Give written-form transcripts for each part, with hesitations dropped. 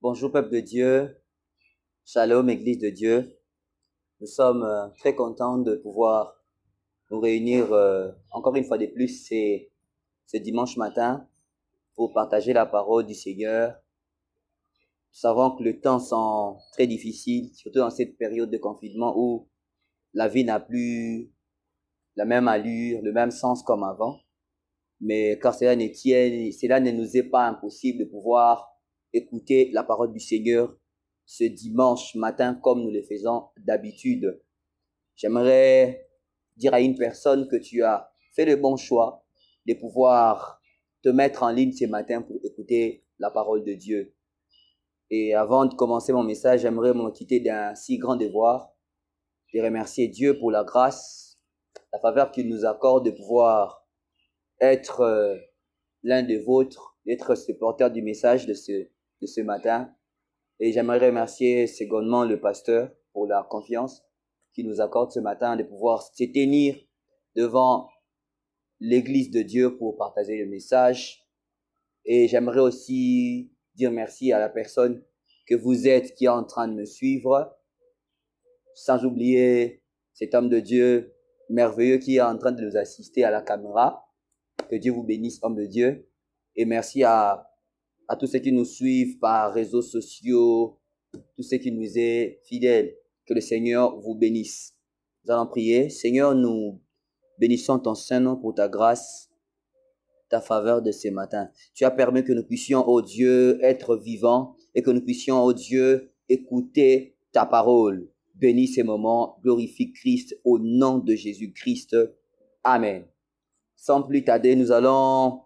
Bonjour peuple de Dieu, Shalom Église de Dieu. Nous sommes très contents de pouvoir nous réunir encore une fois de plus ce dimanche matin pour partager la parole du Seigneur. Nous savons que le temps sont très difficile, surtout dans cette période de confinement où la vie n'a plus la même allure, le même sens comme avant. Mais car cela ne nous est pas impossible de pouvoir écouter la parole du Seigneur ce dimanche matin comme nous le faisons d'habitude. J'aimerais dire à une personne que tu as fait le bon choix de pouvoir te mettre en ligne ce matin pour écouter la parole de Dieu. Et avant de commencer mon message, j'aimerais me quitter d'un si grand devoir de remercier Dieu pour la grâce, la faveur qu'il nous accorde de pouvoir être l'un des vôtres, d'être supporter du message de ce matin. Et j'aimerais remercier secondement le pasteur pour la confiance qu'il nous accorde ce matin de pouvoir se tenir devant l'église de Dieu pour partager le message. Et j'aimerais aussi dire merci à la personne que vous êtes qui est en train de me suivre, sans oublier cet homme de Dieu merveilleux qui est en train de nous assister à la caméra. Que Dieu vous bénisse, homme de Dieu. Et merci à tous ceux qui nous suivent par réseaux sociaux, tous ceux qui nous est fidèles. Que le Seigneur vous bénisse. Nous allons prier. Seigneur, nous bénissons ton Saint-Nom pour ta grâce, ta faveur de ce matin. Tu as permis que nous puissions, ô Dieu, être vivants et que nous puissions, ô Dieu, écouter ta parole. Bénis ces moments, glorifie Christ au nom de Jésus-Christ. Amen. Sans plus tarder, nous allons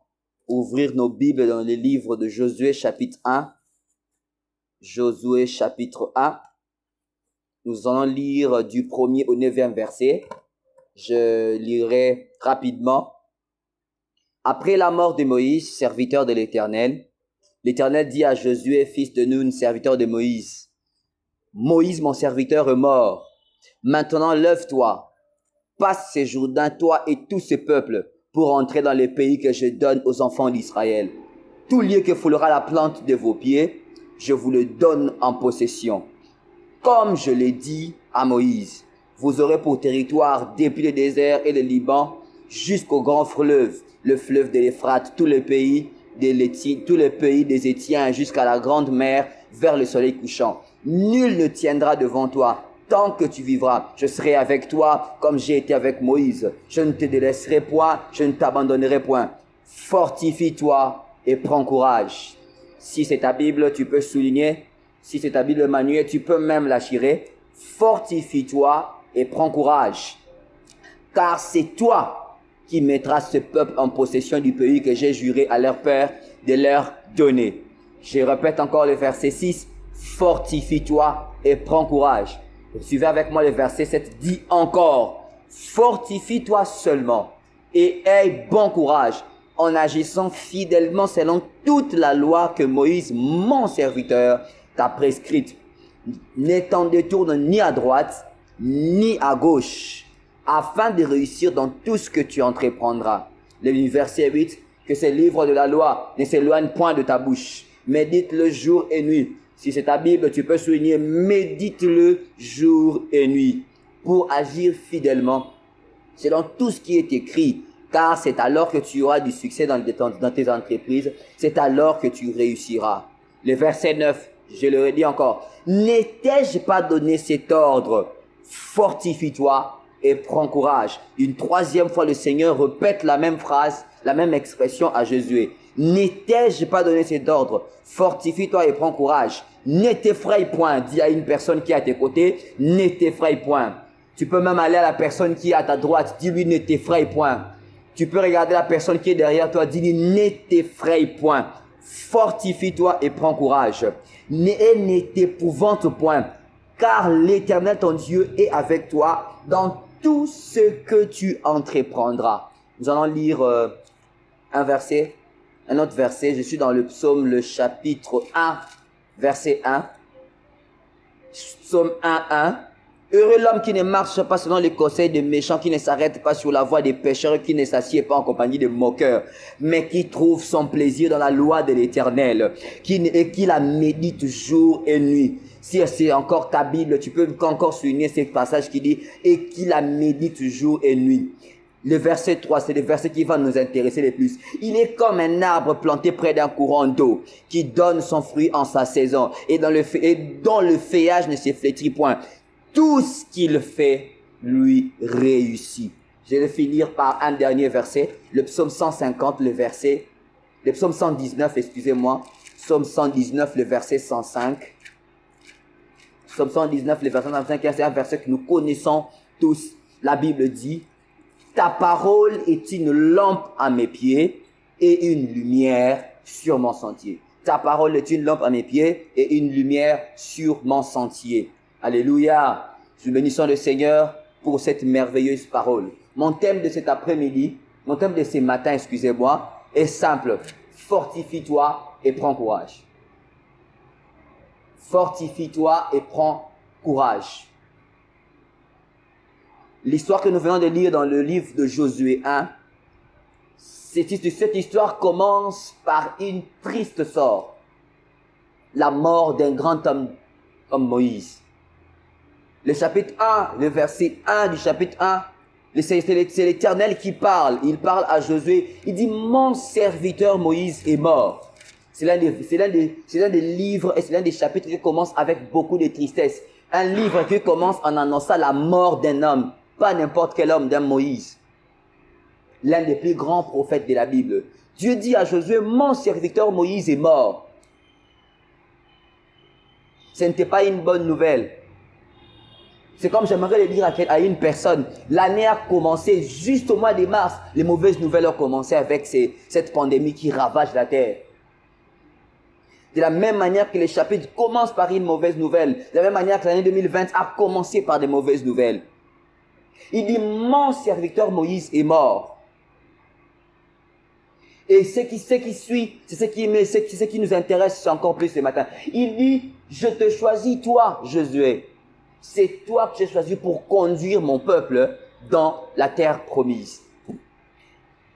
ouvrir nos Bibles dans le livre de Josué chapitre 1. Josué chapitre 1. Nous allons lire du 1er au 9e verset. Je lirai rapidement. Après la mort de Moïse, serviteur de l'Éternel, l'Éternel dit à Josué, fils de Nun, serviteur de Moïse, Moïse, mon serviteur, est mort. Maintenant, lève-toi, passe ces Jourdains, toi et tout ce peuple, pour entrer dans le pays que je donne aux enfants d'Israël. Tout lieu que foulera la plante de vos pieds, je vous le donne en possession. Comme je l'ai dit à Moïse, vous aurez pour territoire depuis le désert et le Liban jusqu'au grand fleuve, le fleuve de l'Euphrate, tout le pays des Étiens jusqu'à la grande mer vers le soleil couchant. Nul ne tiendra devant toi. Tant que tu vivras, je serai avec toi comme j'ai été avec Moïse. Je ne te délaisserai point, je ne t'abandonnerai point. Fortifie-toi et prends courage. Si c'est ta Bible, tu peux souligner. Si c'est ta Bible manuelle, tu peux même la tirer. Fortifie-toi et prends courage. Car c'est toi qui mettras ce peuple en possession du pays que j'ai juré à leur père de leur donner. Je répète encore le verset 6. Fortifie-toi et prends courage. Suivez avec moi le verset 7. Dit encore, fortifie-toi seulement et aie bon courage en agissant fidèlement selon toute la loi que Moïse, mon serviteur, t'a prescrite. Ne t'en détourne ni à droite, ni à gauche, afin de réussir dans tout ce que tu entreprendras. Le verset 8, que ce livre de la loi ne s'éloigne point de ta bouche. Médite-le jour et nuit. Si c'est ta Bible, tu peux souligner, médite-le jour et nuit pour agir fidèlement selon tout ce qui est écrit. Car c'est alors que tu auras du succès dans tes entreprises. C'est alors que tu réussiras. Le verset 9, je le redis encore. N'ai-je pas donné cet ordre? Fortifie-toi et prends courage. Une troisième fois, le Seigneur répète la même phrase, la même expression à Josué. N'ai-je pas donné cet ordre? Fortifie-toi et prends courage. Ne t'effraie point. Dis à une personne qui est à tes côtés, ne t'effraie point. Tu peux même aller à la personne qui est à ta droite, dis-lui ne t'effraie point. Tu peux regarder la personne qui est derrière toi, dis-lui ne t'effraie point. Fortifie-toi et prends courage. Ne t'épouvante point, car l'Éternel ton Dieu est avec toi dans tout ce que tu entreprendras. Nous allons lire un autre verset. Je suis dans le psaume, le chapitre 1, verset 1. Psaume 1, 1. Heureux l'homme qui ne marche pas selon les conseils des méchants, qui ne s'arrête pas sur la voie des pécheurs, qui ne s'assied pas en compagnie des moqueurs, mais qui trouve son plaisir dans la loi de l'Éternel, et qui la médite jour et nuit. Si c'est encore ta Bible, tu peux encore souligner ce passage qui dit « et qui la médite jour et nuit ». Le verset 3, c'est le verset qui va nous intéresser le plus. Il est comme un arbre planté près d'un courant d'eau, qui donne son fruit en sa saison, et dont le feuillage ne se flétrit point. Tout ce qu'il fait lui réussit. Je vais finir par un dernier verset, le psaume 150, le psaume 119, excusez-moi, psaume 119, le verset 105. Psaume 119, le verset 105, c'est un verset que nous connaissons tous. La Bible dit, ta parole est une lampe à mes pieds et une lumière sur mon sentier. Ta parole est une lampe à mes pieds et une lumière sur mon sentier. Alléluia. Nous bénissons le Seigneur pour cette merveilleuse parole. Mon thème de cet après-midi, mon thème de ce matin, excusez-moi, est simple. Fortifie-toi et prends courage. Fortifie-toi et prends courage. L'histoire que nous venons de lire dans le livre de Josué 1, cette histoire commence par une triste sort. La mort d'un grand homme comme Moïse. Le chapitre 1, le verset 1 du chapitre 1, c'est l'Éternel qui parle. Il parle à Josué. Il dit, mon serviteur Moïse est mort. C'est l'un des livres et c'est l'un des chapitres qui commence avec beaucoup de tristesse. Un livre qui commence en annonçant la mort d'un homme. Pas n'importe quel homme, d'un Moïse. L'un des plus grands prophètes de la Bible. Dieu dit à Josué, mon serviteur Moïse est mort. Ce n'était pas une bonne nouvelle. C'est comme j'aimerais le dire à une personne. L'année a commencé juste au mois de mars. Les mauvaises nouvelles ont commencé avec cette pandémie qui ravage la terre. De la même manière que les chapitres commencent par une mauvaise nouvelle. De la même manière que l'année 2020 a commencé par des mauvaises nouvelles. Il dit, mon serviteur Moïse est mort. Et ce qui suit, c'est ce qui nous intéresse encore plus ce matin. Il dit, je te choisis toi, Josué. C'est toi que j'ai choisi pour conduire mon peuple dans la terre promise.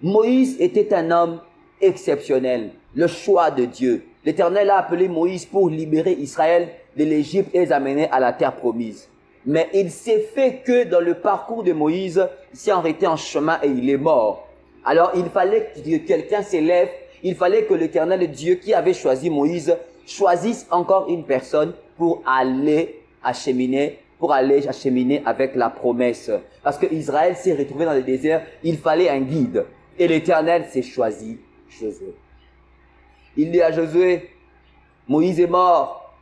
Moïse était un homme exceptionnel, le choix de Dieu. L'Éternel a appelé Moïse pour libérer Israël de l'Égypte et les amener à la terre promise. Mais il s'est fait que dans le parcours de Moïse, il s'est arrêté en chemin et il est mort. Alors il fallait que quelqu'un s'élève, il fallait que l'Éternel Dieu qui avait choisi Moïse choisisse encore une personne pour aller acheminer avec la promesse. Parce que Israël s'est retrouvé dans le désert, il fallait un guide. Et l'Éternel s'est choisi Josué. Il dit à Josué, Moïse est mort,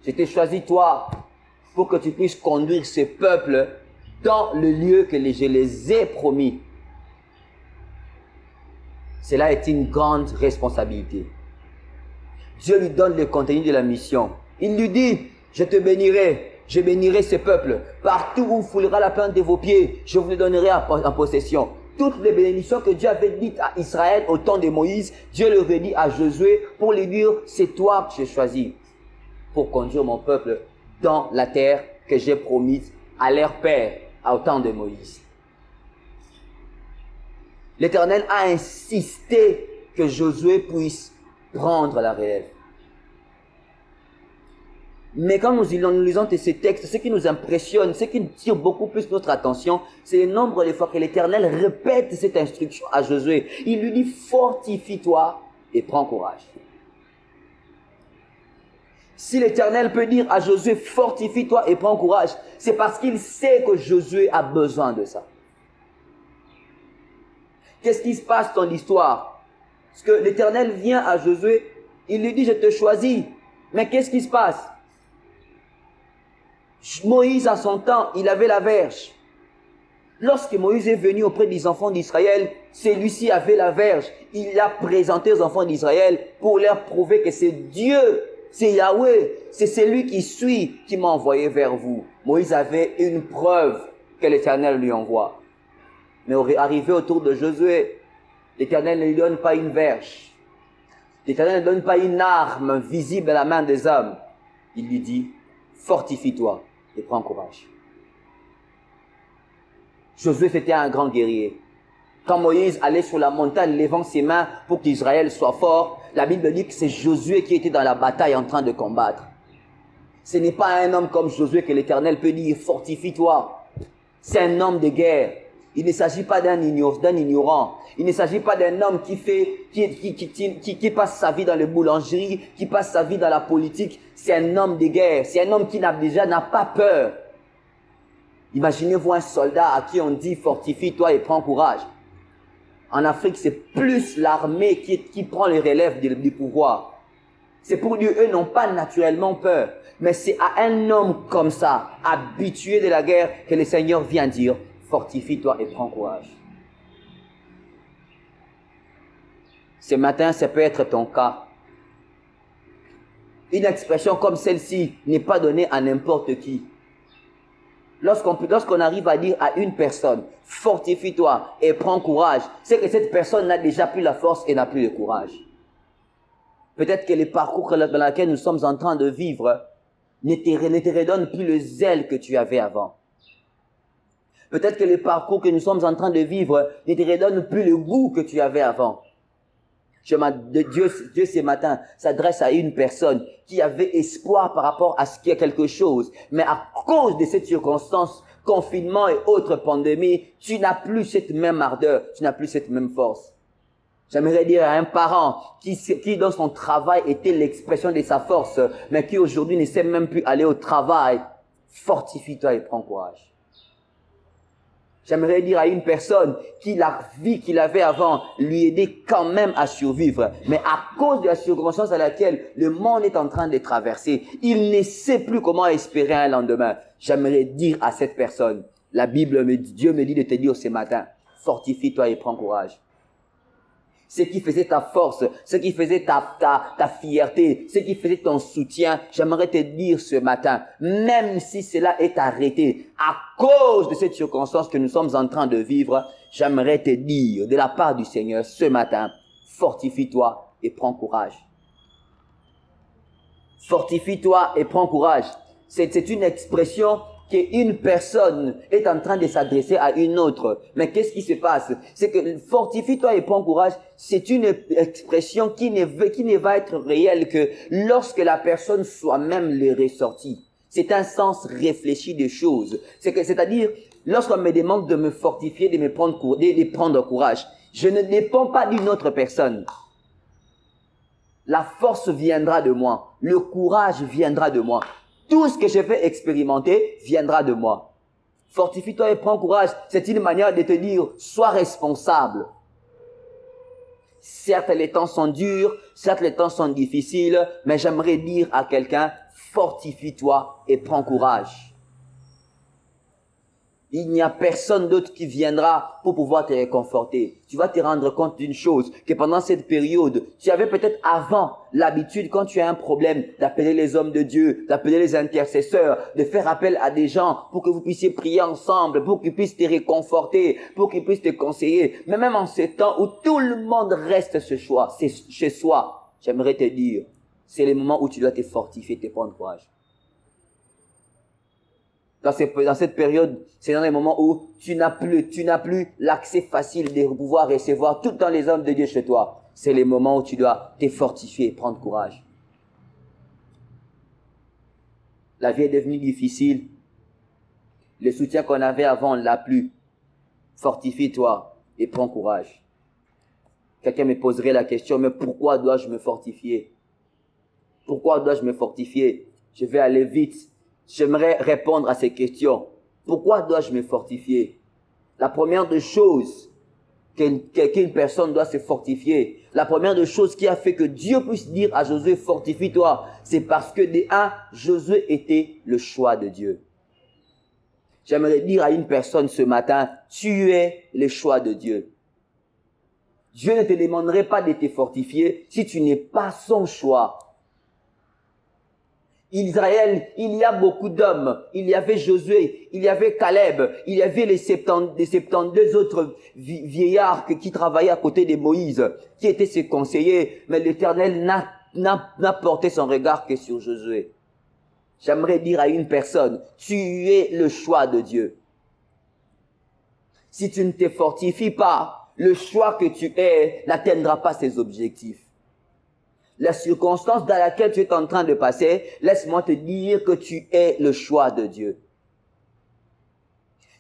je t'ai choisi toi pour que tu puisses conduire ce peuple dans le lieu que je les ai promis. Cela est une grande responsabilité. Dieu lui donne le contenu de la mission. Il lui dit, je te bénirai, je bénirai ce peuple. Partout où foulera la plante de vos pieds, je vous le donnerai en possession. Toutes les bénédictions que Dieu avait dites à Israël au temps de Moïse, Dieu le redit à Josué pour lui dire, c'est toi que j'ai choisi pour conduire mon peuple dans la terre que j'ai promise à leur père au temps de Moïse. L'Éternel a insisté que Josué puisse prendre la relève. Mais quand nous lisons ces textes, ce qui nous impressionne, ce qui tire beaucoup plus notre attention, c'est le nombre de fois que l'Éternel répète cette instruction à Josué. Il lui dit, fortifie-toi et prends courage. Si l'Éternel peut dire à Josué, fortifie-toi et prends courage, c'est parce qu'il sait que Josué a besoin de ça. Qu'est-ce qui se passe dans l'histoire? Parce que l'Éternel vient à Josué, il lui dit, je te choisis. Mais qu'est-ce qui se passe? Moïse, à son temps, il avait la verge. Lorsque Moïse est venu auprès des enfants d'Israël, celui-ci avait la verge. Il l'a présenté aux enfants d'Israël pour leur prouver que c'est Dieu, c'est Yahweh, c'est celui qui suit qui m'a envoyé vers vous. Moïse avait une preuve que l'Éternel lui envoie. Mais arrivé autour de Josué, l'Éternel ne lui donne pas une verge. L'Éternel ne donne pas une arme visible à la main des hommes. Il lui dit, fortifie-toi et prends courage. Josué, c'était un grand guerrier. Quand Moïse allait sur la montagne, levant ses mains pour qu'Israël soit fort, la Bible dit que c'est Josué qui était dans la bataille en train de combattre. Ce n'est pas un homme comme Josué que l'Éternel peut dire, fortifie-toi. C'est un homme de guerre. Il ne s'agit pas d'un ignorant. Il ne s'agit pas d'un homme qui passe sa vie dans les boulangeries, qui passe sa vie dans la politique. C'est un homme de guerre. C'est un homme qui n'a pas peur. Imaginez-vous un soldat à qui on dit fortifie-toi et prends courage. En Afrique, c'est plus l'armée qui prend les relèves du pouvoir. C'est pour Dieu, eux n'ont pas naturellement peur. Mais c'est à un homme comme ça, habitué de la guerre, que le Seigneur vient dire, fortifie-toi et prends courage. Ce matin, ça peut être ton cas. Une expression comme celle-ci n'est pas donnée à n'importe qui. Lorsqu'on arrive à dire à une personne, fortifie-toi et prends courage, c'est que cette personne n'a déjà plus la force et n'a plus le courage. Peut-être que les parcours dans lesquels nous sommes en train de vivre ne te redonnent plus le zèle que tu avais avant. Peut-être que les parcours que nous sommes en train de vivre ne te redonnent plus le goût que tu avais avant. Dieu ce matin s'adresse à une personne qui avait espoir par rapport à ce qu'il y a quelque chose. Mais à cause de cette circonstance, confinement et autres pandémies, tu n'as plus cette même ardeur, tu n'as plus cette même force. J'aimerais dire à un parent qui dans son travail était l'expression de sa force, mais qui aujourd'hui ne sait même plus aller au travail, fortifie-toi et prends courage. J'aimerais dire à une personne qui la vie qu'il avait avant lui aidait quand même à survivre. Mais à cause de la circonstance dans laquelle le monde est en train de traverser, il ne sait plus comment espérer un lendemain. J'aimerais dire à cette personne, Dieu me dit de te dire ce matin, fortifie-toi et prends courage. Ce qui faisait ta force, ce qui faisait ta fierté, ce qui faisait ton soutien, j'aimerais te dire ce matin, même si cela est arrêté, à cause de cette circonstance que nous sommes en train de vivre, j'aimerais te dire de la part du Seigneur ce matin, fortifie-toi et prends courage. Fortifie-toi et prends courage. C'est une expression qu'une personne est en train de s'adresser à une autre. Mais qu'est-ce qui se passe? C'est que fortifie-toi et prends courage, c'est une expression qui ne va être réelle que lorsque la personne soi-même les ressortit. C'est un sens réfléchi des choses. C'est-à-dire, lorsqu'on me demande de me fortifier, de prendre courage, je ne dépends pas d'une autre personne. La force viendra de moi. Le courage viendra de moi. Tout ce que je vais expérimenter viendra de moi. Fortifie-toi et prends courage. C'est une manière de te dire, sois responsable. Certes, les temps sont durs, certes, les temps sont difficiles, mais j'aimerais dire à quelqu'un, fortifie-toi et prends courage. Il n'y a personne d'autre qui viendra pour pouvoir te réconforter. Tu vas te rendre compte d'une chose, que pendant cette période, tu avais peut-être avant l'habitude, quand tu as un problème, d'appeler les hommes de Dieu, d'appeler les intercesseurs, de faire appel à des gens pour que vous puissiez prier ensemble, pour qu'ils puissent te réconforter, pour qu'ils puissent te conseiller. Mais même en ces temps où tout le monde reste chez soi, j'aimerais te dire, c'est le moment où tu dois te fortifier, te prendre courage. Dans cette période, c'est dans les moments où tu n'as plus l'accès facile de pouvoir recevoir tout dans les hommes de Dieu chez toi. C'est les moments où tu dois te fortifier et prendre courage. La vie est devenue difficile. Le soutien qu'on avait avant, on ne l'a plus. Fortifie-toi et prends courage. Quelqu'un me poserait la question, mais pourquoi dois-je me fortifier? Pourquoi dois-je me fortifier? Je vais aller vite. J'aimerais répondre à ces questions. Pourquoi dois-je me fortifier? La première des choses qu'une personne doit se fortifier, la première des choses qui a fait que Dieu puisse dire à Josué, fortifie-toi, c'est parce que Josué était le choix de Dieu. J'aimerais dire à une personne ce matin, tu es le choix de Dieu. Dieu ne te demanderait pas de te fortifier si tu n'es pas son choix. Israël, il y a beaucoup d'hommes. Il y avait Josué, il y avait Caleb, il y avait les 72 autres vieillards qui travaillaient à côté de Moïse, qui étaient ses conseillers, mais l'Éternel n'a porté son regard que sur Josué. J'aimerais dire à une personne, tu es le choix de Dieu. Si tu ne te fortifies pas, le choix que tu es n'atteindra pas ses objectifs. La circonstance dans laquelle tu es en train de passer, laisse-moi te dire que tu es le choix de Dieu.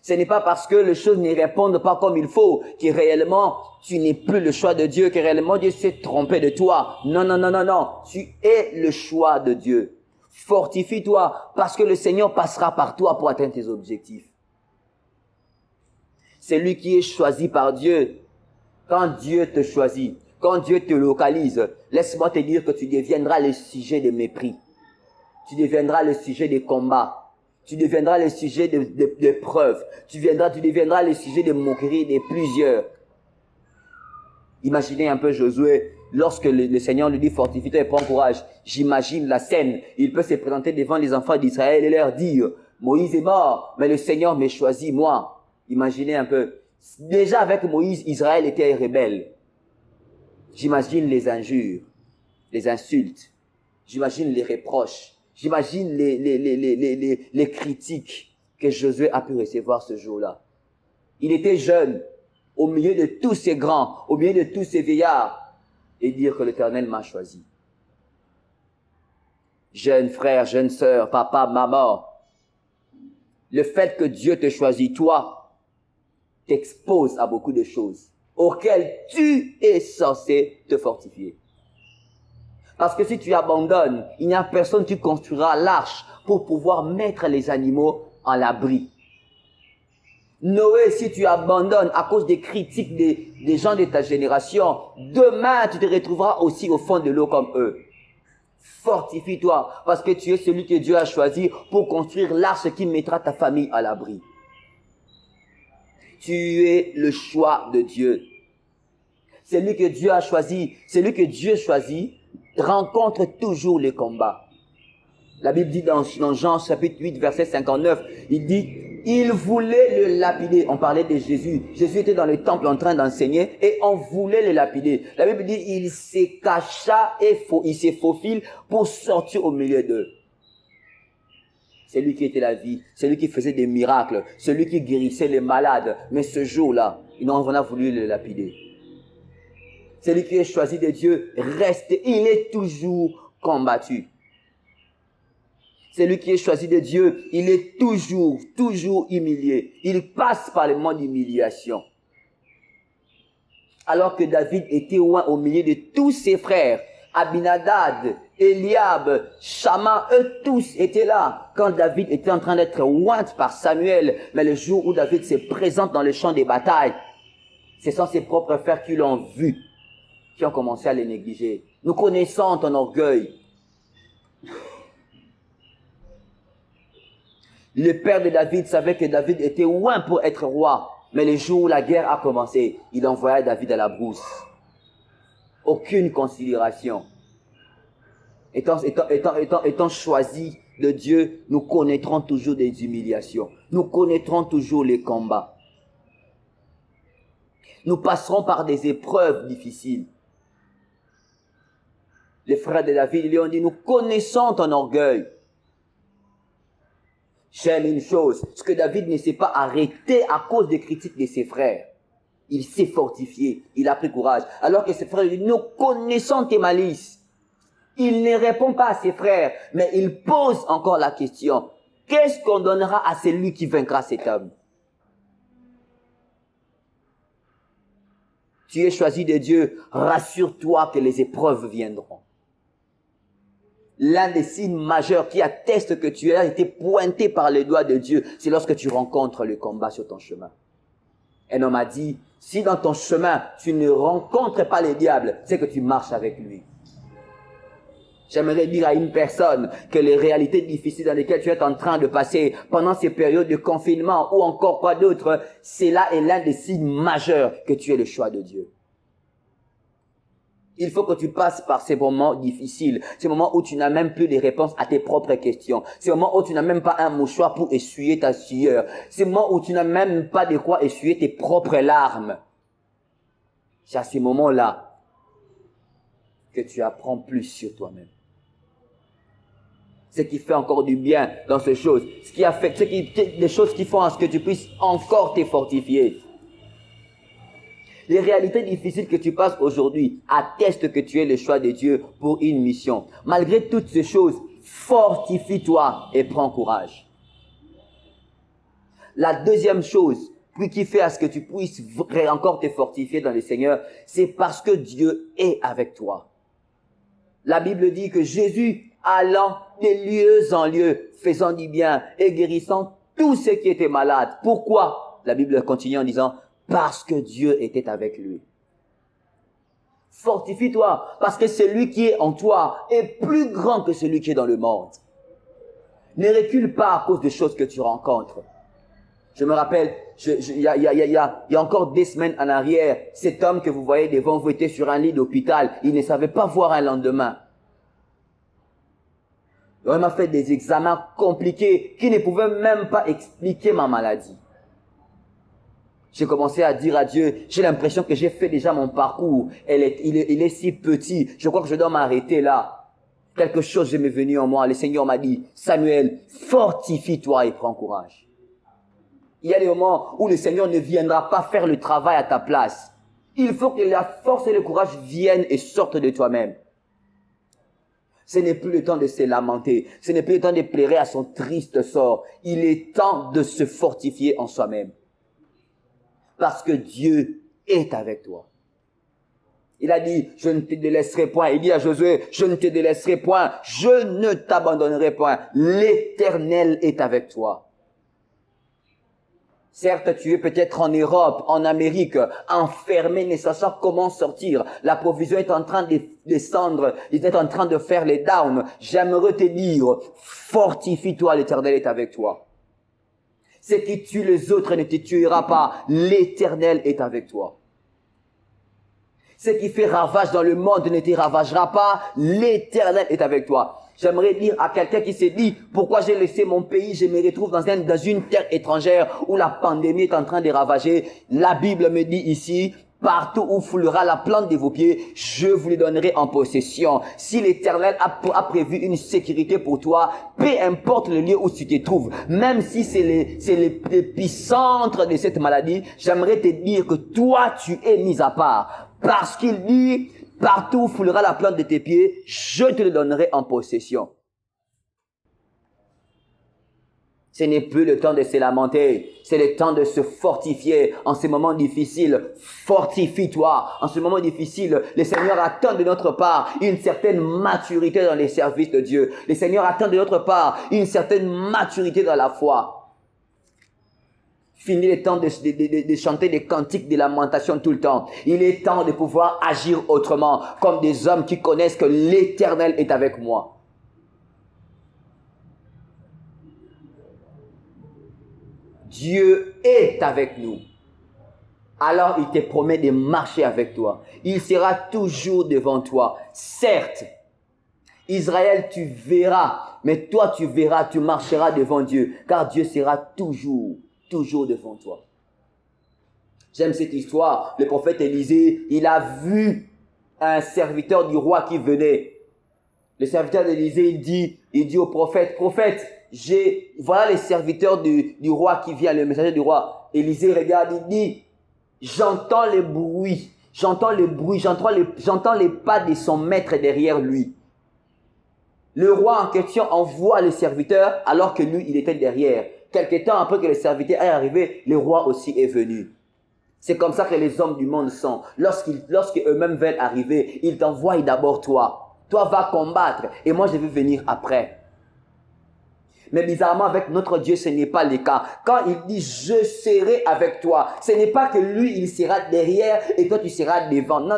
Ce n'est pas parce que les choses ne répondent pas comme il faut que réellement tu n'es plus le choix de Dieu, que réellement Dieu s'est trompé de toi. Non, non, non, non, non. Tu es le choix de Dieu. Fortifie-toi parce que le Seigneur passera par toi pour atteindre tes objectifs. C'est lui qui est choisi par Dieu. Quand Dieu te choisit, quand Dieu te localise, laisse-moi te dire que tu deviendras le sujet de mépris. Tu deviendras le sujet de combat. Tu deviendras le sujet de preuves. Tu deviendras le sujet de moquerie de plusieurs. Imaginez un peu Josué, lorsque le Seigneur lui dit fortifie-toi et prends courage. J'imagine la scène. Il peut se présenter devant les enfants d'Israël et leur dire, Moïse est mort, mais le Seigneur m'a choisi moi. Imaginez un peu. Déjà avec Moïse, Israël était rebelle. J'imagine les injures, les insultes. J'imagine les reproches. J'imagine les critiques que Josué a pu recevoir ce jour-là. Il était jeune, au milieu de tous ces grands, au milieu de tous ces vieillards, et dire que l'Éternel m'a choisi. Jeune frère, jeune sœur, papa, maman, le fait que Dieu te choisit, toi, t'expose à beaucoup de choses auxquelles tu es censé te fortifier. Parce que si tu abandonnes, il n'y a personne qui construira l'arche pour pouvoir mettre les animaux à l'abri. Noé, si tu abandonnes à cause des critiques des gens de ta génération, demain tu te retrouveras aussi au fond de l'eau comme eux. Fortifie-toi parce que tu es celui que Dieu a choisi pour construire l'arche qui mettra ta famille à l'abri. Tu es le choix de Dieu. Celui que Dieu a choisi, celui que Dieu choisit, rencontre toujours les combats. La Bible dit dans Jean chapitre 8 verset 59, il dit, il voulait le lapider. On parlait de Jésus. Jésus était dans le temple en train d'enseigner et on voulait le lapider. La Bible dit, il se cacha et il se faufile pour sortir au milieu d'eux. C'est lui qui était la vie, c'est lui qui faisait des miracles, celui qui guérissait les malades. Mais ce jour-là, on a voulu le lapider. Celui qui est choisi de Dieu reste, il est toujours combattu. Celui qui est choisi de Dieu, il est toujours humilié. Il passe par le monde d'humiliation. Alors que David était loin au milieu de tous ses frères, Abinadab, Eliab, Shama, eux tous étaient là quand David était en train d'être oint par Samuel. Mais le jour où David se présente dans le champ des batailles, ce sont ses propres frères qui l'ont vu, qui ont commencé à les négliger. Nous connaissons ton orgueil. Le père de David savait que David était loin pour être roi. Mais le jour où la guerre a commencé, il envoya David à la brousse. Aucune considération. Étant choisi de Dieu, nous connaîtrons toujours des humiliations. Nous connaîtrons toujours les combats. Nous passerons par des épreuves difficiles. Les frères de David lui ont dit, nous connaissons ton orgueil. J'aime une chose, ce que David ne s'est pas arrêté à cause des critiques de ses frères. Il s'est fortifié, il a pris courage. Alors que ses frères lui disent, nous connaissons tes malices. Il ne répond pas à ses frères, mais il pose encore la question, qu'est-ce qu'on donnera à celui qui vaincra cet homme? Tu es choisi de Dieu, rassure-toi que les épreuves viendront. L'un des signes majeurs qui atteste que tu as été pointé par les doigts de Dieu, c'est lorsque tu rencontres le combat sur ton chemin. Un homme a dit, si dans ton chemin, tu ne rencontres pas le diable, c'est que tu marches avec lui. J'aimerais dire à une personne que les réalités difficiles dans lesquelles tu es en train de passer pendant ces périodes de confinement ou encore quoi d'autre, c'est là est l'un des signes majeurs que tu es le choix de Dieu. Il faut que tu passes par ces moments difficiles, ces moments où tu n'as même plus les réponses à tes propres questions, ces moments où tu n'as même pas un mouchoir pour essuyer ta sueur, ces moments où tu n'as même pas de quoi essuyer tes propres larmes. C'est à ces moments-là que tu apprends plus sur toi-même. Ce qui fait encore du bien dans ces choses, des choses qui font à ce que tu puisses encore te fortifier. Les réalités difficiles que tu passes aujourd'hui attestent que tu es le choix de Dieu pour une mission. Malgré toutes ces choses, fortifie-toi et prends courage. La deuxième chose, qui fait à ce que tu puisses encore te fortifier dans le Seigneur, c'est parce que Dieu est avec toi. La Bible dit que Jésus, allant de lieu en lieu, faisant du bien et guérissant tous ceux qui étaient malades. Pourquoi? La Bible continue en disant, parce que Dieu était avec lui. Fortifie-toi, parce que celui qui est en toi est plus grand que celui qui est dans le monde. Ne recule pas à cause des choses que tu rencontres. Je me rappelle, il y a encore des semaines en arrière, cet homme que vous voyez devant vous était sur un lit d'hôpital. Il ne savait pas voir un lendemain. Il m'a fait des examens compliqués qui ne pouvaient même pas expliquer ma maladie. J'ai commencé à dire à Dieu, j'ai l'impression que j'ai fait déjà mon parcours. Il est si petit, je crois que je dois m'arrêter là. Quelque chose m'est venu en moi. Le Seigneur m'a dit, Samuel, fortifie-toi et prends courage. Il y a des moments où le Seigneur ne viendra pas faire le travail à ta place. Il faut que la force et le courage viennent et sortent de toi-même. Ce n'est plus le temps de se lamenter. Ce n'est plus le temps de pleurer à son triste sort. Il est temps de se fortifier en soi-même. Parce que Dieu est avec toi. Il a dit, je ne te délaisserai point. Il dit à Josué, je ne te délaisserai point. Je ne t'abandonnerai point. L'Éternel est avec toi. Certes, tu es peut-être en Europe, en Amérique, enfermé, ne sachant comment sortir. La provision est en train de descendre, il est en train de faire les downs. J'aimerais te dire, fortifie-toi, l'Éternel est avec toi. Ce qui tue les autres ne te tuera pas, l'Éternel est avec toi. Ce qui fait ravage dans le monde ne te ravagera pas, l'Éternel est avec toi. J'aimerais dire à quelqu'un qui se dit, pourquoi j'ai laissé mon pays, je me retrouve dans une terre étrangère où la pandémie est en train de ravager. La Bible me dit ici, partout où foulera la plante de vos pieds, je vous les donnerai en possession. Si l'Éternel a prévu une sécurité pour toi, peu importe le lieu où tu te trouves, même si c'est l'épicentre de cette maladie, j'aimerais te dire que toi, tu es mis à part. Parce qu'il dit, partout où foulera la plante de tes pieds, je te le donnerai en possession. Ce n'est plus le temps de se lamenter, c'est le temps de se fortifier en ces moments difficiles. Fortifie-toi. En ce moment difficile, le Seigneur attend de notre part une certaine maturité dans les services de Dieu. Le Seigneur attend de notre part une certaine maturité dans la foi. Fini le temps de chanter des cantiques de lamentation tout le temps. Il est temps de pouvoir agir autrement, comme des hommes qui connaissent que l'Éternel est avec moi. Dieu est avec nous. Alors il te promet de marcher avec toi. Il sera toujours devant toi. Certes, Israël, tu verras, mais toi tu verras, tu marcheras devant Dieu, car Dieu sera toujours devant toi. J'aime cette histoire. Le prophète Élisée, il a vu un serviteur du roi qui venait. Le serviteur d'Élisée, il dit au prophète, voilà les serviteurs du roi qui vient, le messager du roi. Élisée regarde, il dit, j'entends les pas de son maître derrière lui. Le roi en question envoie le serviteur alors que lui, il était derrière. Quelque temps après que le serviteur est arrivé, le roi aussi est venu. C'est comme ça que les hommes du monde sont. Lorsqu'eux-mêmes veulent arriver, ils t'envoient d'abord toi. Toi, va combattre et moi, je vais venir après. Mais bizarrement, avec notre Dieu, ce n'est pas le cas. Quand il dit « je serai avec toi », ce n'est pas que lui, il sera derrière et toi, tu seras devant. Non.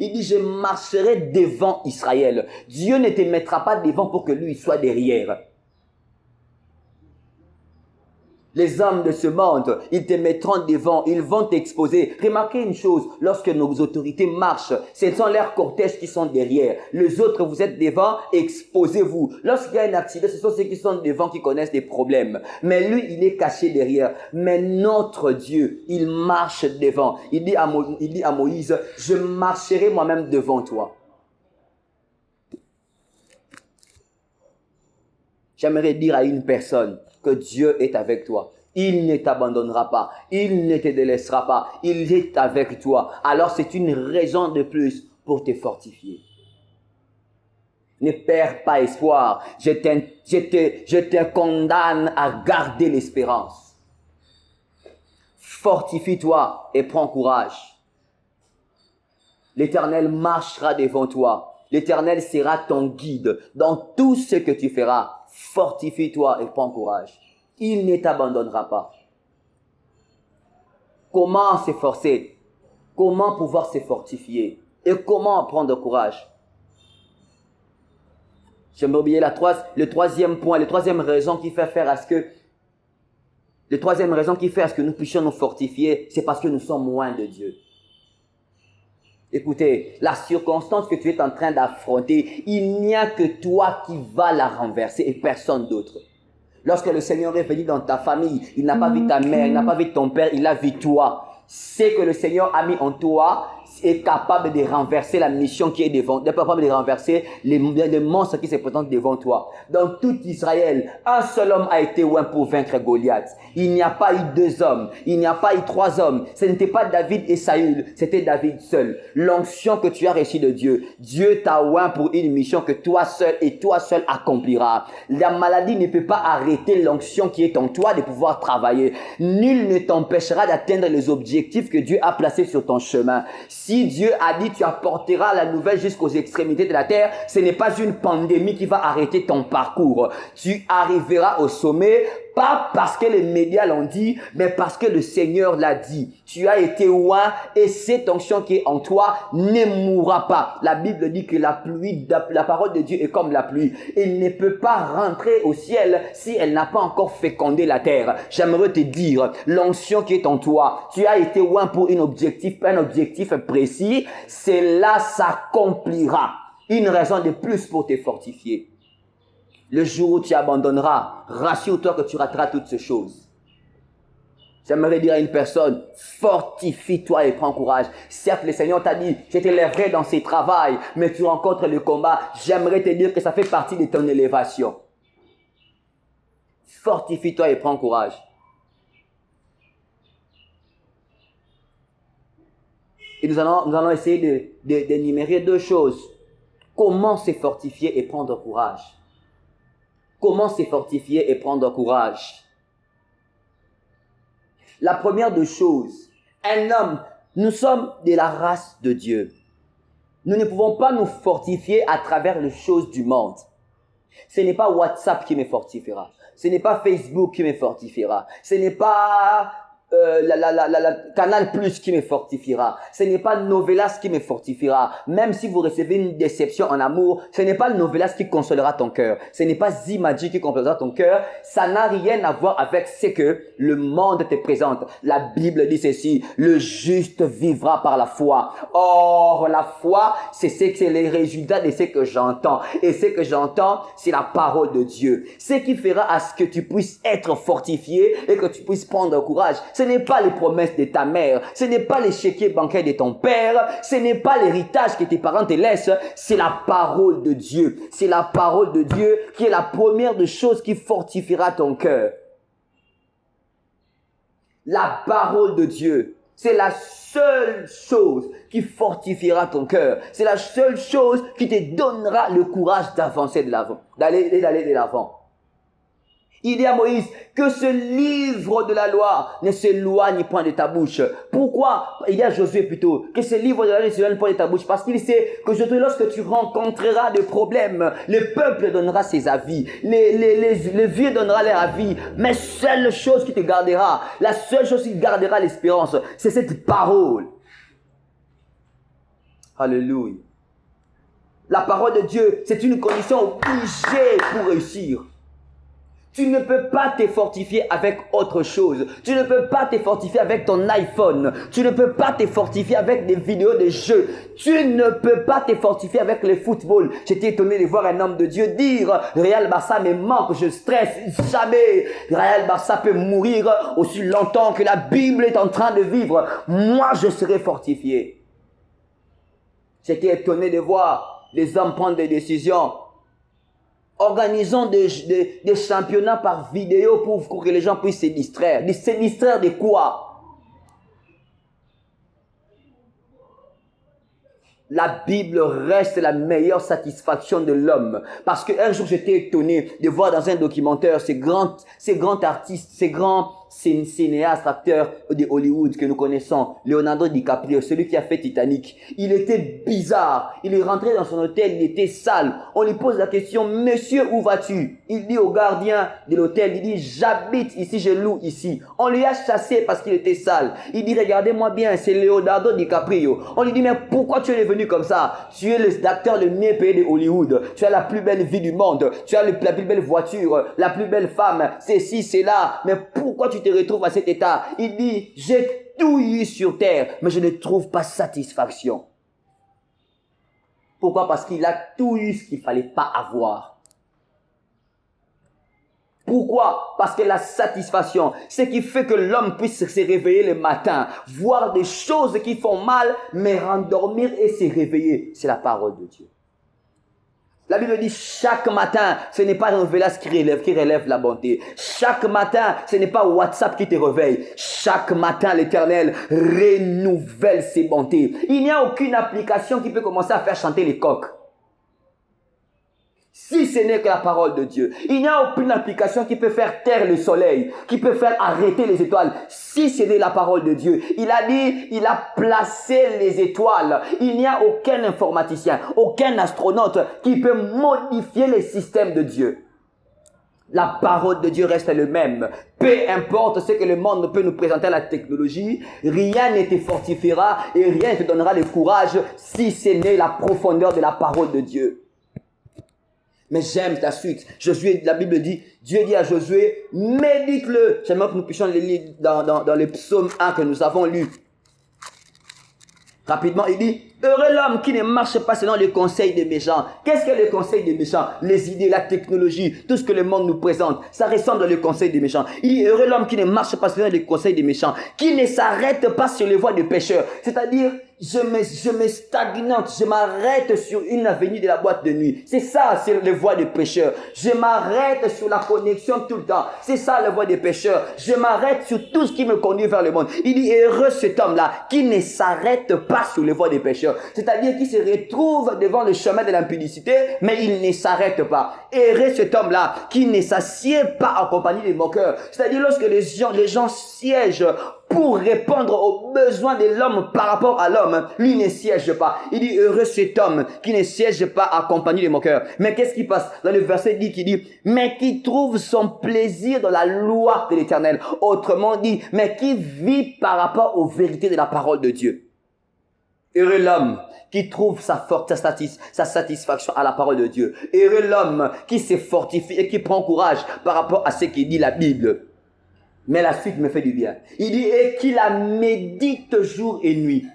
Il dit « je marcherai devant Israël ». Dieu ne te mettra pas devant pour que lui soit derrière. Les hommes de ce monde, ils te mettront devant, ils vont t'exposer. Remarquez une chose, lorsque nos autorités marchent, ce sont leurs cortèges qui sont derrière. Les autres, vous êtes devant, exposez-vous. Lorsqu'il y a un accident, ce sont ceux qui sont devant qui connaissent des problèmes. Mais lui, il est caché derrière. Mais notre Dieu, il marche devant. Il dit à Moïse, je marcherai moi-même devant toi. J'aimerais dire à une personne que Dieu est avec toi. Il ne t'abandonnera pas. Il ne te délaissera pas. Il est avec toi. Alors c'est une raison de plus pour te fortifier. Ne perds pas espoir. Je te condamne à garder l'espérance. Fortifie-toi et prends courage. L'Éternel marchera devant toi. L'Éternel sera ton guide dans tout ce que tu feras. Fortifie-toi et prends courage. Il ne t'abandonnera pas. Comment s'efforcer? Comment pouvoir se fortifier? Et comment prendre courage? J'aimerais oublier le troisième point, la troisième raison qui fait à ce que nous puissions nous fortifier, c'est parce que nous sommes loin de Dieu. Écoutez, la circonstance que tu es en train d'affronter, il n'y a que toi qui vas la renverser et personne d'autre. Lorsque le Seigneur est venu dans ta famille, il n'a pas vu ta mère, il n'a pas vu ton père, il a vu toi. C'est que le Seigneur a mis en toi est capable de renverser la mission qui est devant, capable de renverser les monstres qui se présentent devant toi. Dans tout Israël, un seul homme a été oint pour vaincre Goliath. Il n'y a pas eu 2 hommes, il n'y a pas eu 3 hommes. Ce n'était pas David et Saül, c'était David seul. L'onction que tu as reçue de Dieu, Dieu t'a oint pour une mission que toi seul et toi seul accompliras. La maladie ne peut pas arrêter l'onction qui est en toi de pouvoir travailler. Nul ne t'empêchera d'atteindre les objectifs que Dieu a placés sur ton chemin. Si Dieu a dit tu apporteras la nouvelle jusqu'aux extrémités de la terre, ce n'est pas une pandémie qui va arrêter ton parcours. Tu arriveras au sommet, pas parce que les médias l'ont dit, mais parce que le Seigneur l'a dit. Tu as été oint et cette onction qui est en toi ne mourra pas. La Bible dit que la parole de Dieu est comme la pluie. Elle ne peut pas rentrer au ciel si elle n'a pas encore fécondé la terre. J'aimerais te dire, l'onction qui est en toi, tu as été oint pour un objectif précis, cela s'accomplira. Une raison de plus pour te fortifier. Le jour où tu abandonneras, rassure-toi que tu rateras toutes ces choses. J'aimerais dire à une personne, fortifie-toi et prends courage. Certes, le Seigneur t'a dit, je t'élèverai dans ces travails, mais tu rencontres le combat. J'aimerais te dire que ça fait partie de ton élévation. Fortifie-toi et prends courage. Et nous allons essayer d'énumérer 2 choses. Comment se fortifier et prendre courage? Comment se fortifier et prendre courage? La première des choses, un homme, nous sommes de la race de Dieu. Nous ne pouvons pas nous fortifier à travers les choses du monde. Ce n'est pas WhatsApp qui me fortifiera. Ce n'est pas Facebook qui me fortifiera. Ce n'est pas Canal Plus qui me fortifiera. Ce n'est pas Novelas qui me fortifiera. Même si vous recevez une déception en amour, ce n'est pas Novelas qui consolera ton cœur. Ce n'est pas Zimaji qui consolera ton cœur. Ça n'a rien à voir avec ce que le monde te présente. La Bible dit ceci, le juste vivra par la foi. Or, la foi, c'est les résultats de ce que j'entends. Et ce que j'entends, c'est la parole de Dieu. Ce qui fera à ce que tu puisses être fortifié et que tu puisses prendre courage. Ce n'est pas les promesses de ta mère, ce n'est pas les chéquiers bancaires de ton père, ce n'est pas l'héritage que tes parents te laissent, c'est la parole de Dieu. C'est la parole de Dieu qui est la première des choses qui fortifiera ton cœur. La parole de Dieu, c'est la seule chose qui fortifiera ton cœur. C'est la seule chose qui te donnera le courage d'avancer de l'avant, d'aller de l'avant. Il dit à Moïse que ce livre de la loi ne s'éloigne point de ta bouche. Pourquoi? Il dit à Josué plutôt que ce livre de la loi ne s'éloigne point de ta bouche. Parce qu'il sait que Josué, lorsque tu rencontreras des problèmes, le peuple donnera ses avis. Les vieux donnera leur avis. Mais seule chose qui te gardera, la seule chose qui gardera l'espérance, c'est cette parole. Alléluia. La parole de Dieu, c'est une condition obligée pour réussir. Tu ne peux pas te fortifier avec autre chose. Tu ne peux pas te fortifier avec ton iPhone. Tu ne peux pas te fortifier avec des vidéos de jeux. Tu ne peux pas te fortifier avec le football. J'étais étonné de voir un homme de Dieu dire « Real Barça me manque, je stresse. Jamais Real Barça peut mourir aussi longtemps que la Bible est en train de vivre. Moi, je serai fortifié. » J'étais étonné de voir les hommes prendre des décisions Organisons des championnats par vidéo pour que les gens puissent se distraire. Se distraire de quoi? La Bible reste la meilleure satisfaction de l'homme. Parce qu'un jour, j'étais étonné de voir dans un documentaire ces grands artistes, ces grands cinéastes, acteurs de Hollywood que nous connaissons. Leonardo DiCaprio, celui qui a fait Titanic. Il était bizarre. Il est rentré dans son hôtel, il était sale. On lui pose la question, monsieur, où vas-tu? Il dit au gardien de l'hôtel, il dit, j'habite ici, je loue ici. On lui a chassé parce qu'il était sale. Il dit, regardez-moi bien, c'est Leonardo DiCaprio. On lui dit, mais pourquoi tu es venu comme ça? Tu es l'acteur le mieux payé de Hollywood. Tu as la plus belle vie du monde. Tu as la plus belle voiture, la plus belle femme. C'est ci, c'est là. Mais pourquoi tu te retrouves à cet état? Il dit, j'ai tout eu sur terre, mais je ne trouve pas satisfaction. Pourquoi? Parce qu'il a tout eu ce qu'il ne fallait pas avoir. Pourquoi? Parce que la satisfaction, ce qui fait que l'homme puisse se réveiller le matin, voir des choses qui font mal, mais rendormir et se réveiller, c'est la parole de Dieu. La Bible dit chaque matin, ce n'est pas Novelas qui relève la bonté. Chaque matin, ce n'est pas WhatsApp qui te réveille. Chaque matin, l'Éternel renouvelle ses bontés. Il n'y a aucune application qui peut commencer à faire chanter les coqs. Si ce n'est que la parole de Dieu. Il n'y a aucune application qui peut faire taire le soleil, qui peut faire arrêter les étoiles. Si ce n'est la parole de Dieu. Il a dit, il a placé les étoiles. Il n'y a aucun informaticien, aucun astronaute qui peut modifier les systèmes de Dieu. La parole de Dieu reste le même. Peu importe ce que le monde peut nous présenter à la technologie, rien ne te fortifiera et rien ne te donnera le courage si ce n'est la profondeur de la parole de Dieu. Mais j'aime la suite. Josué, la Bible dit, Dieu dit à Josué, médite-le. J'aimerais que nous puissions le lire dans le psaume 1 que nous avons lu. Rapidement, il dit, heureux l'homme qui ne marche pas selon les conseils des méchants. Qu'est-ce que les conseils des méchants? Les idées, la technologie, tout ce que le monde nous présente, ça ressemble aux conseils des méchants. Il dit, heureux l'homme qui ne marche pas selon les conseils des méchants, qui ne s'arrête pas sur les voies des pécheurs. C'est-à-dire, je me stagnante, je m'arrête sur une avenue de la boîte de nuit. C'est ça, c'est les voies des pécheurs. Je m'arrête sur la connexion tout le temps. C'est ça, les voies des pécheurs. Je m'arrête sur tout ce qui me conduit vers le monde. Il dit, heureux cet homme-là, qui ne s'arrête pas sur les voies des pécheurs. C'est-à-dire qu'il se retrouve devant le chemin de l'impudicité, mais il ne s'arrête pas. Heureux cet homme-là, qui ne s'assied pas en compagnie des moqueurs. C'est-à-dire lorsque les gens siègent pour répondre aux besoins de l'homme par rapport à l'homme, lui ne siège pas. Il dit, heureux cet homme qui ne siège pas accompagné des moqueurs. Mais qu'est-ce qui passe? Dans le verset 10 qui dit, mais qui trouve son plaisir dans la loi de l'Éternel. Autrement dit, mais qui vit par rapport aux vérités de la parole de Dieu. Heureux l'homme qui trouve sa satisfaction à la parole de Dieu. Heureux l'homme qui se fortifie et qui prend courage par rapport à ce qu'il dit la Bible. Mais la suite me fait du bien. Il dit, et qu'il la médite jour et nuit.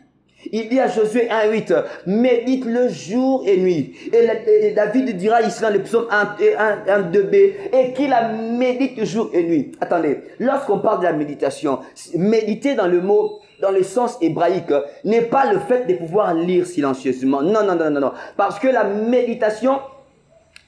Il dit à Josué 1:8, médite le jour et nuit. Et David dira ici dans le psaume 1:2b, et qu'il la médite jour et nuit. Attendez, lorsqu'on parle de la méditation, méditer dans le mot, dans le sens hébraïque, n'est pas le fait de pouvoir lire silencieusement. Non. Parce que la méditation,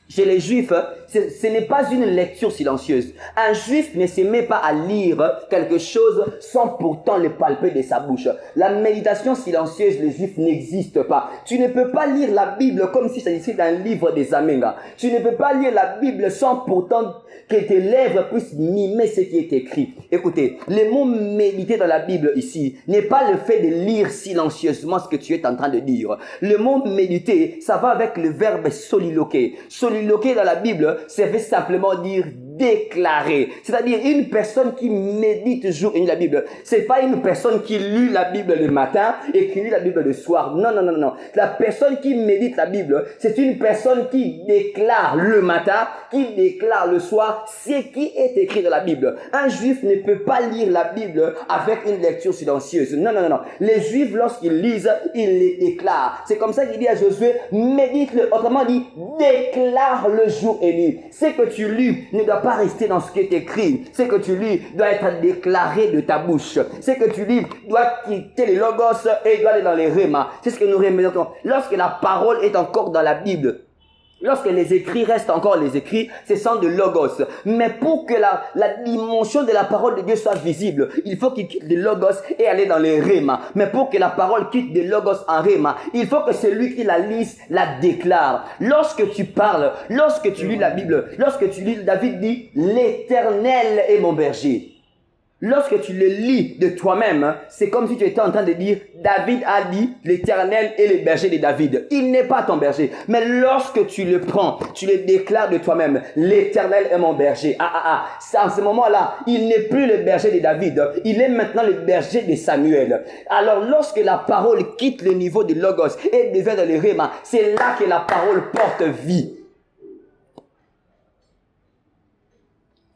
chez les Juifs, ce n'est pas une lecture silencieuse. Un Juif ne se met pas à lire quelque chose sans pourtant le palper de sa bouche. La méditation silencieuse, les Juifs n'existe pas. Tu ne peux pas lire la Bible comme si s'agissait d'un livre des Amenga. Tu ne peux pas lire la Bible sans pourtant que tes lèvres puissent mimer ce qui est écrit. Écoutez, le mot méditer dans la Bible ici n'est pas le fait de lire silencieusement ce que tu es en train de dire. Le mot méditer, ça va avec le verbe soliloquer. Soliloquer dans la Bible, ça veut simplement dire déclarer. C'est-à-dire une personne qui médite jour et nuit la Bible. C'est pas une personne qui lit la Bible le matin et qui lit la Bible le soir. Non. La personne qui médite la Bible, c'est une personne qui déclare le matin, qui déclare le soir ce qui est écrit dans la Bible. Un juif ne peut pas lire la Bible avec une lecture silencieuse. Non. Les juifs, lorsqu'ils lisent, ils les déclarent. C'est comme ça qu'il dit à Josué, médite-le. Autrement dit, déclare le jour et nuit. Ce que tu lis ne doit pas rester dans ce qui est écrit. Ce que tu lis doit être déclaré de ta bouche. Ce que tu lis doit quitter les logos et doit aller dans les rémas. C'est ce que nous remettons. Lorsque la parole est encore dans la Bible, Lorsque les écrits restent encore les écrits, ce sont de logos. Mais pour que la dimension de la parole de Dieu soit visible, il faut qu'il quitte le logos et aller dans les réma. Mais pour que la parole quitte de logos en réma, il faut que celui qui la lise la déclare. Lorsque tu parles, lorsque tu lis la Bible, lorsque tu lis, David dit, l'Éternel est mon berger. Lorsque tu le lis de toi-même, c'est comme si tu étais en train de dire, David a dit, l'Éternel est le berger de David. Il n'est pas ton berger. Mais lorsque tu le prends, tu le déclares de toi-même, l'Éternel est mon berger. C'est en ce moment-là, il n'est plus le berger de David. Il est maintenant le berger de Samuel. Alors lorsque la parole quitte le niveau de Logos et devient dans le Réma, c'est là que la parole porte vie.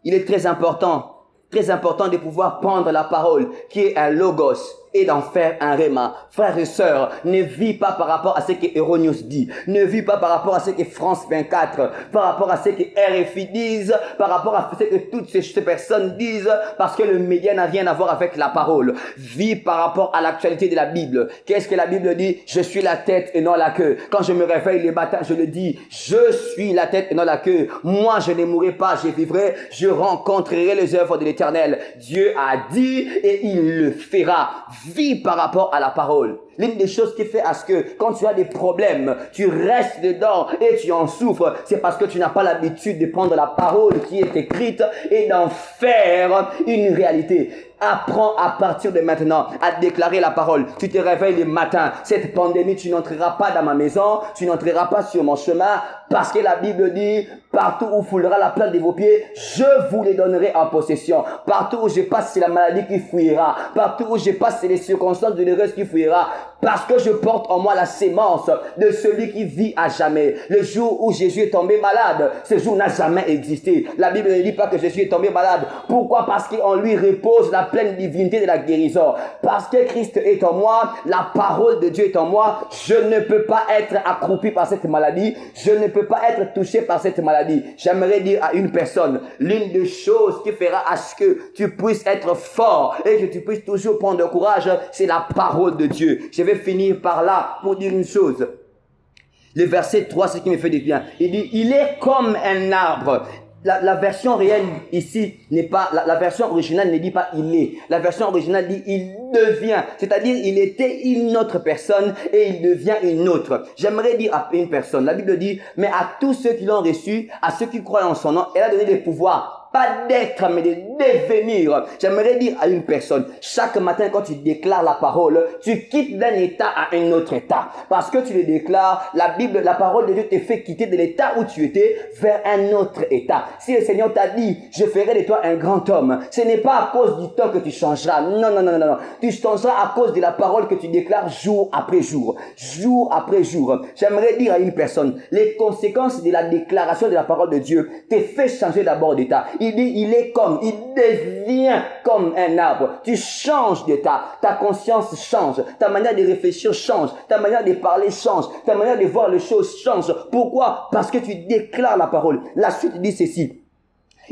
Il est très important de pouvoir prendre la parole qui est un logos et d'en faire un réma. Frères et sœurs, ne vis pas par rapport à ce que Euronius dit. Ne vis pas par rapport à ce que France 24, par rapport à ce que RFI disent, par rapport à ce que toutes ces personnes disent, parce que le média n'a rien à voir avec la parole. Vis par rapport à l'actualité de la Bible. Qu'est-ce que la Bible dit? Je suis la tête et non la queue. Quand je me réveille les matins, je le dis. Je suis la tête et non la queue. Moi, je ne mourrai pas, je vivrai. Je rencontrerai les œuvres de l'Éternel. Dieu a dit et il le fera. Vis par rapport à la parole. L'une des choses qui fait à ce que quand tu as des problèmes, tu restes dedans et tu en souffres, c'est parce que tu n'as pas l'habitude de prendre la parole qui est écrite et d'en faire une réalité. Apprends à partir de maintenant à déclarer la parole. Tu te réveilles le matin. Cette pandémie, tu n'entreras pas dans ma maison, tu n'entreras pas sur mon chemin, parce que la Bible dit, partout où foulera la plante de vos pieds, je vous les donnerai en possession. Partout où je passe, c'est la maladie qui fouillera. Partout où je passe, c'est les circonstances douloureuses qui fouillera. Parce que je porte en moi la sémence de celui qui vit à jamais. Le jour où Jésus est tombé malade, ce jour n'a jamais existé. La Bible ne dit pas que Jésus est tombé malade. Pourquoi? Parce qu'en lui repose la pleine divinité de la guérison. Parce que Christ est en moi, la parole de Dieu est en moi. Je ne peux pas être accroupi par cette maladie. Je ne peux pas être touché par cette maladie. J'aimerais dire à une personne, l'une des choses qui fera à ce que tu puisses être fort et que tu puisses toujours prendre courage, c'est la parole de Dieu. Je vais finir par là pour dire une chose. Le verset 3, c'est ce qui me fait du bien. Il dit, il est comme un arbre. La version réelle ici n'est pas, la version originale ne dit pas il est. La version originale dit il devient. C'est-à-dire il était une autre personne et il devient une autre. J'aimerais dire à une personne, la Bible dit, mais à tous ceux qui l'ont reçu, à ceux qui croient en son nom, elle a donné des pouvoirs. Pas d'être, mais de devenir. J'aimerais dire à une personne, chaque matin quand tu déclares la parole, tu quittes d'un état à un autre état. Parce que tu le déclares, la Bible, la parole de Dieu te fait quitter de l'état où tu étais vers un autre état. Si le Seigneur t'a dit, je ferai de toi un grand homme, ce n'est pas à cause du temps que tu changeras. Non. Tu changeras à cause de la parole que tu déclares jour après jour. Jour après jour. J'aimerais dire à une personne, les conséquences de la déclaration de la parole de Dieu te fait changer d'abord d'état. Il dit, il devient comme un arbre. Tu changes d'état. Ta conscience change. Ta manière de réfléchir change. Ta manière de parler change. Ta manière de voir les choses change. Pourquoi? Parce que tu déclares la parole. La suite dit ceci.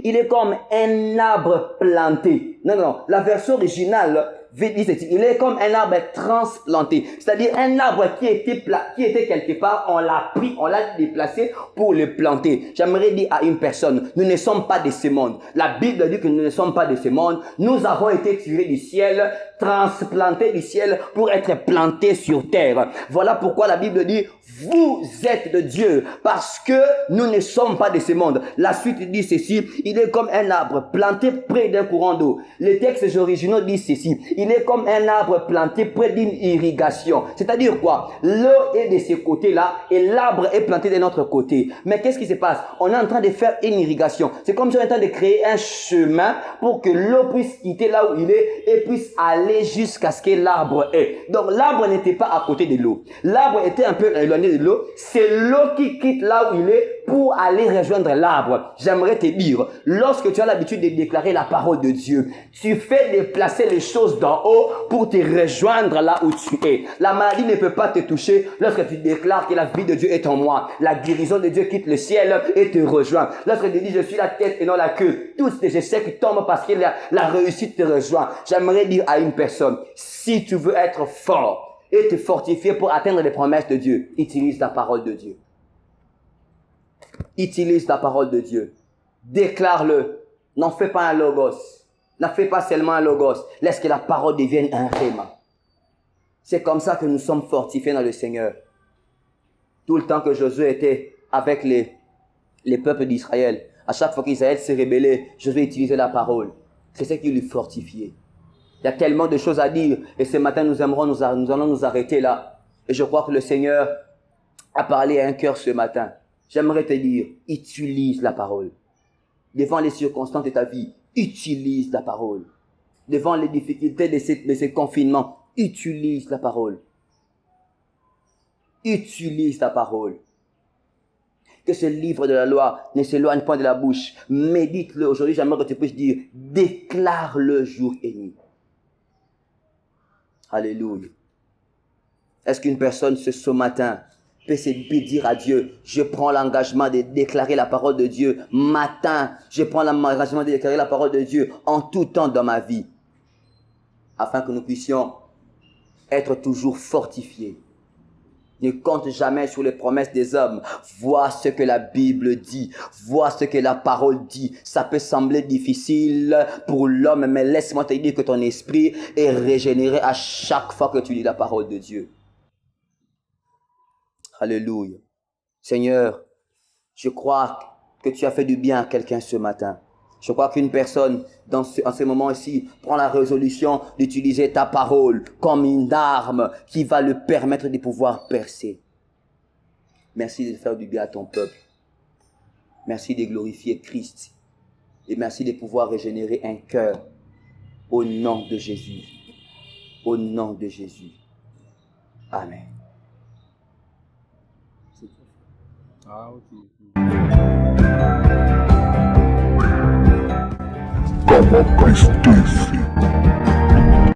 Il est comme un arbre planté. Non. La version originale dit ceci. Il est comme un arbre transplanté. C'est-à-dire un arbre qui était quelque part, on l'a pris, on l'a déplacé pour le planter. J'aimerais dire à une personne, nous ne sommes pas de ce monde. La Bible dit que nous ne sommes pas de ce monde. Nous avons été tirés du ciel, transplantés du ciel pour être plantés sur terre. Voilà pourquoi la Bible dit, vous êtes de Dieu, parce que nous ne sommes pas de ce monde. La suite dit ceci, il est comme un arbre planté près d'un courant d'eau. Les textes originaux disent ceci, il est comme un arbre planté près d'une irrigation. C'est-à-dire quoi? L'eau est de ce côté-là et l'arbre est planté de notre côté. Mais qu'est-ce qui se passe? On est en train de faire une irrigation. C'est comme si on est en train de créer un chemin pour que l'eau puisse quitter là où il est et puisse aller jusqu'à ce que l'arbre est. Donc l'arbre n'était pas à côté de l'eau. L'arbre était un peu éloigné de l'eau. C'est l'eau qui quitte là où il est pour aller rejoindre l'arbre. J'aimerais te dire, lorsque tu as l'habitude de déclarer la parole de Dieu, tu fais déplacer les choses d'en haut pour te rejoindre là où tu es. La maladie ne peut pas te toucher lorsque tu déclares que la vie de Dieu est en moi. La guérison de Dieu quitte le ciel et te rejoint. Lorsque tu dis je suis la tête et non la queue, tous tes échecs tombent parce que la réussite te rejoint. J'aimerais dire à une personne, si tu veux être fort et te fortifier pour atteindre les promesses de Dieu, utilise la parole de Dieu. Utilise la parole de Dieu. Déclare-le. N'en fais pas un logos. N'en fais pas seulement un logos. Laisse que la parole devienne un rhéma. C'est comme ça que nous sommes fortifiés dans le Seigneur. Tout le temps que Josué était avec les peuples d'Israël, à chaque fois qu'Israël s'est rébellé, Josué utilisait la parole. C'est ce qui lui fortifiait. Il y a tellement de choses à dire. Et ce matin, nous allons nous arrêter là. Et je crois que le Seigneur a parlé à un cœur ce matin. J'aimerais te dire, utilise la parole. Devant les circonstances de ta vie, utilise la parole. Devant les difficultés de ces confinements, utilise la parole. Utilise la parole. Que ce livre de la loi ne s'éloigne point de la bouche. Médite-le aujourd'hui. J'aimerais que tu puisses dire, déclare-le jour et nuit. Alléluia. Est-ce qu'une personne ce matin peut se dire à Dieu, je prends l'engagement de déclarer la parole de Dieu matin, je prends l'engagement de déclarer la parole de Dieu en tout temps dans ma vie, afin que nous puissions être toujours fortifiés. Ne compte jamais sur les promesses des hommes. Vois ce que la Bible dit. Vois ce que la parole dit. Ça peut sembler difficile pour l'homme, mais laisse-moi te dire que ton esprit est régénéré à chaque fois que tu lis la parole de Dieu. Alléluia. Seigneur, je crois que tu as fait du bien à quelqu'un ce matin. Je crois qu'une personne, en ce moment-ci, prend la résolution d'utiliser ta parole comme une arme qui va le permettre de pouvoir percer. Merci de faire du bien à ton peuple. Merci de glorifier Christ. Et merci de pouvoir régénérer un cœur au nom de Jésus. Au nom de Jésus. Amen. Ah, ok. Como Cristo disse.